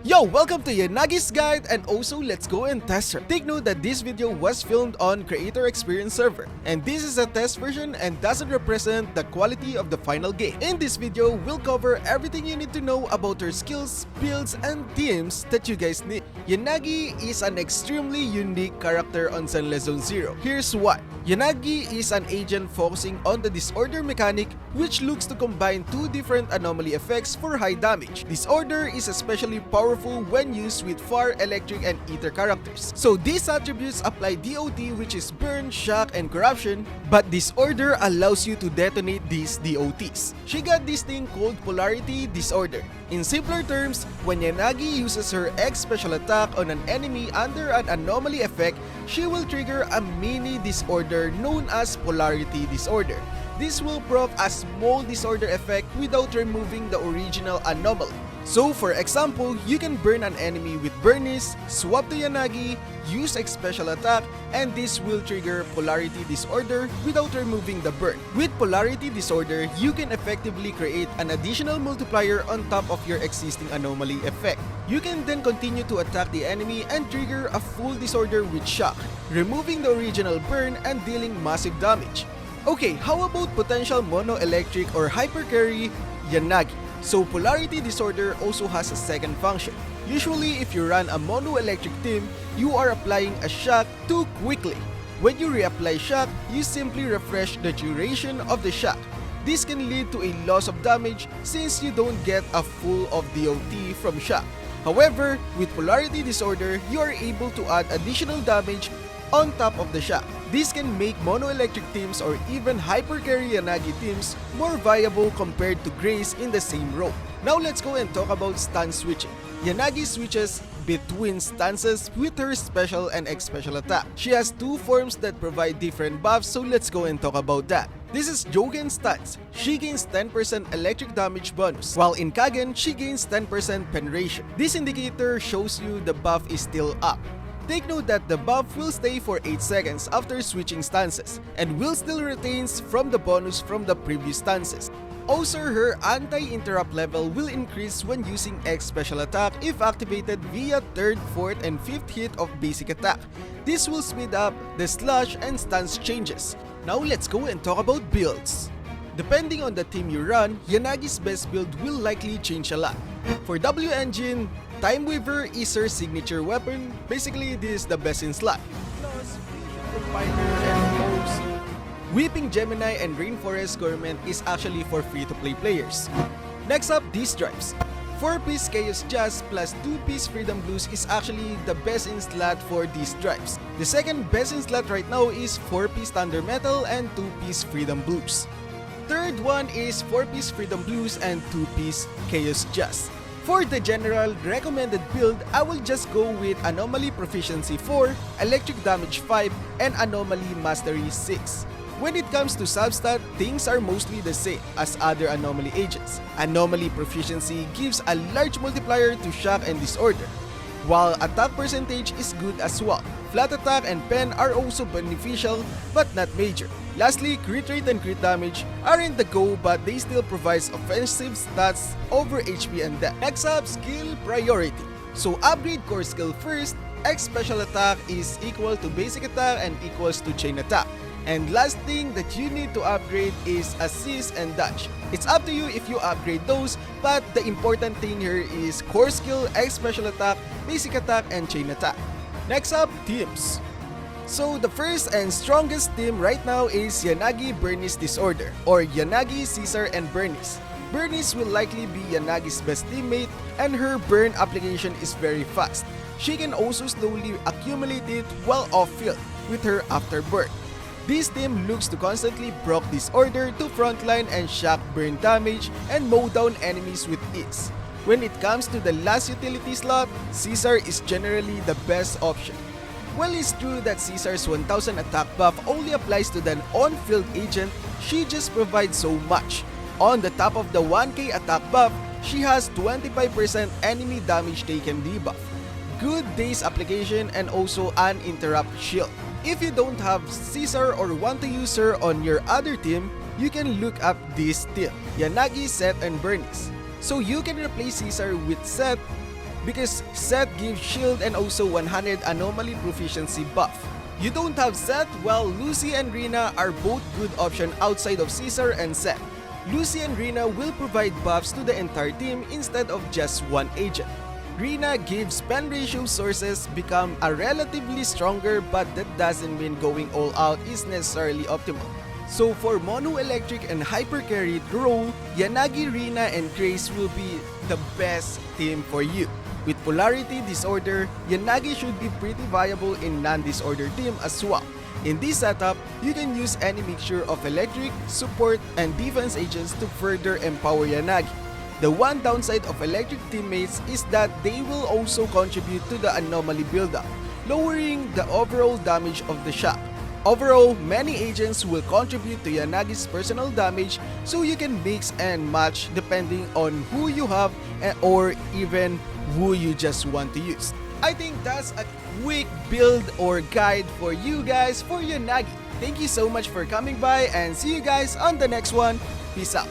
Yo, welcome to Yanagi's Guide, and also let's go and test her. Take note that this video was filmed on Creator Experience server, and this is a test version and doesn't represent the quality of the final game. In this video, we'll cover everything you need to know about her skills, builds, and teams that you guys need. Yanagi is an extremely unique character on Zenless Zone Zero. Here's why. Yanagi is an agent focusing on the Disorder mechanic, which looks to combine two different anomaly effects for high damage. Disorder is especially powerful when used with Fire, Electric, and Ether characters. So these attributes apply DOT, which is Burn, Shock, and Corruption, but Disorder allows you to detonate these DOTs. She got this thing called Polarity Disorder. In simpler terms, when Yanagi uses her X special attack on an enemy under an anomaly effect, she will trigger a mini disorder known as Polarity Disorder. This will proc a small disorder effect without removing the original anomaly. So for example, you can burn an enemy with Burnies, swap to Yanagi, use a special attack, and this will trigger Polarity Disorder without removing the burn. With Polarity Disorder, you can effectively create an additional multiplier on top of your existing anomaly effect. You can then continue to attack the enemy and trigger a full disorder with Shock, removing the original burn and dealing massive damage. Okay, how about potential mono electric or hyper carry Yanagi? So Polarity Disorder also has a second function. Usually if you run a mono electric team, you are applying a shock too quickly. When you reapply shock, you simply refresh the duration of the shock. This can lead to a loss of damage since you don't get a full of DOT from shock. However, with Polarity Disorder, you are able to add additional damage on top of the shock. This can make mono-electric teams or even hyper-carry Yanagi teams more viable compared to Grace in the same role. Now let's go and talk about stance switching. Yanagi switches between stances with her special and X special attack. She has two forms that provide different buffs, so let's go and talk about that. This is Jogen's stance. She gains 10% electric damage bonus, while in Kagen, she gains 10% penetration. This indicator shows you the buff is still up. Take note that the buff will stay for 8 seconds after switching stances, and will still retains from the bonus from the previous stances. Also, her anti-interrupt level will increase when using X special attack if activated via 3rd, 4th, and 5th hit of basic attack. This will speed up the slash and stance changes. Now let's go and talk about builds. Depending on the team you run, Yanagi's best build will likely change a lot. For W Engine, Time Weaver is her signature weapon. Basically, this is the best in slot. Plus, Weeping Gemini and Rainforest Government is actually for free-to-play players. Next up, these drives. 4-piece Chaos Jazz plus 2-piece Freedom Blues is actually the best in slot for these drives. The second best in slot right now is 4-piece Thunder Metal and 2-piece Freedom Blues. Third one is 4-piece Freedom Blues and 2-piece Chaos Jazz. For the general recommended build, I will just go with Anomaly Proficiency 4, Electric Damage 5, and Anomaly Mastery 6. When it comes to substat, things are mostly the same as other anomaly agents. Anomaly Proficiency gives a large multiplier to Shock and Disorder, while attack percentage is good as well. Flat attack and pen are also beneficial but not major. Lastly, crit rate and crit damage aren't the go, but they still provide offensive stats over HP and death. Next up, skill priority. So upgrade core skill first. X special attack is equal to basic attack and equals to chain attack. And last thing that you need to upgrade is assist and dash. It's up to you if you upgrade those, but the important thing here is core skill, X special attack, basic attack, and chain attack. Next up, teams. So the first and strongest team right now is Yanagi Burnies Disorder, or Yanagi, Caesar, and Burnies. Burnies will likely be Yanagi's best teammate, and her burn application is very fast. She can also slowly accumulate it while off-field with her afterburn. This team looks to constantly proc Disorder to frontline and shock burn damage and mow down enemies with ease. When it comes to the last utility slot, Caesar is generally the best option. While it's true that Caesar's 1000 attack buff only applies to the on-field agent, she just provides so much. On the top of the 1k attack buff, she has 25% enemy damage taken debuff, good daze application, and also uninterrupt shield. If you don't have Caesar or want to use her on your other team, you can look up this team, Yanagi, Seth, and Burnies. So you can replace Caesar with Seth because Seth gives shield and also 100 anomaly proficiency buff. You don't have Seth? Well, Lucy and Rina are both good options outside of Caesar and Seth. Lucy and Rina will provide buffs to the entire team instead of just one agent. Rina gives spend ratio sources become a relatively stronger, but that doesn't mean going all out is necessarily optimal. So for mono electric and hyper carried role, Yanagi, Rina, and Grace will be the best team for you. With polarity disorder, Yanagi should be pretty viable in non-disorder team as well. In this setup, you can use any mixture of electric, support, and defense agents to further empower Yanagi. The one downside of electric teammates is that they will also contribute to the anomaly buildup, lowering the overall damage of the shop. Overall, many agents will contribute to Yanagi's personal damage, so you can mix and match depending on who you have or even who you just want to use. I think that's a quick build or guide for you guys for Yanagi. Thank you so much for coming by and see you guys on the next one. Peace out.